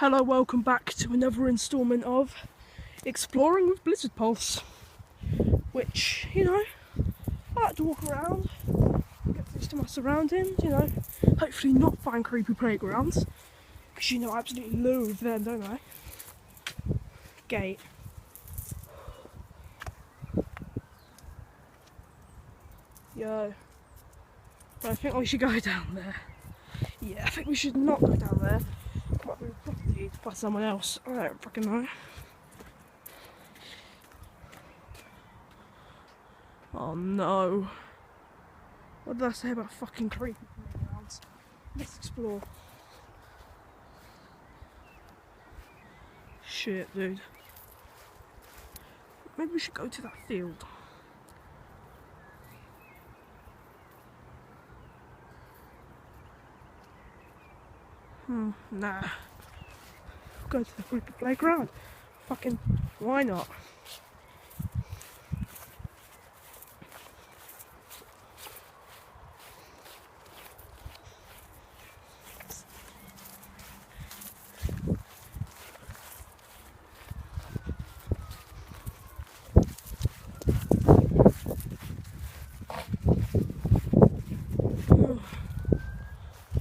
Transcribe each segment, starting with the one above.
Hello, welcome back to another instalment of Exploring with Blizzard Pulse, which, you know, I like to walk around, get used to my surroundings, you know, hopefully not find creepy playgrounds, because you know I absolutely loathe them, don't I? Gate. Yo. But I think we should go down there. Yeah, I think we should not go down there. Might be property by someone else. I don't fucking know. Oh no. What did I say about fucking creepy playgrounds? Let's explore. Shit, dude. Maybe we should go to that field. Nah. Go to the creepy playground. Fucking, why not?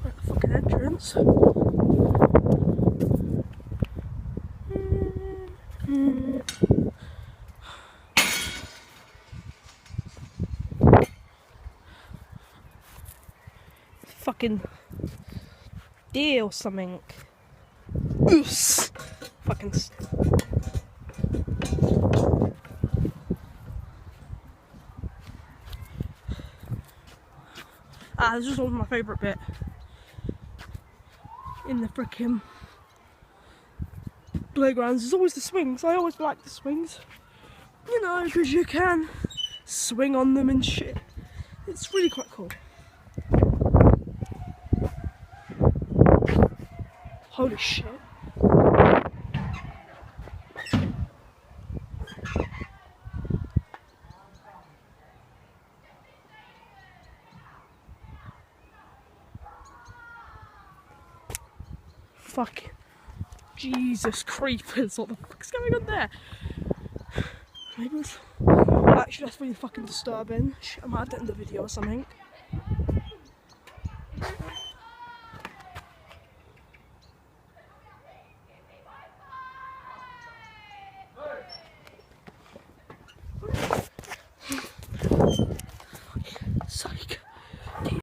At the fucking entrance. Fucking deer or something. Oos. Fucking. This was always my favourite bit in the frickin' playgrounds. There's always the swings. I always like the swings. You know, because you can swing on them and shit. It's really quite cool. Holy shit. Fucking Jesus creepers, what the fuck's going on there? Maybe it's... Actually, that's really fucking disturbing. Shit, I might have to end the video or something.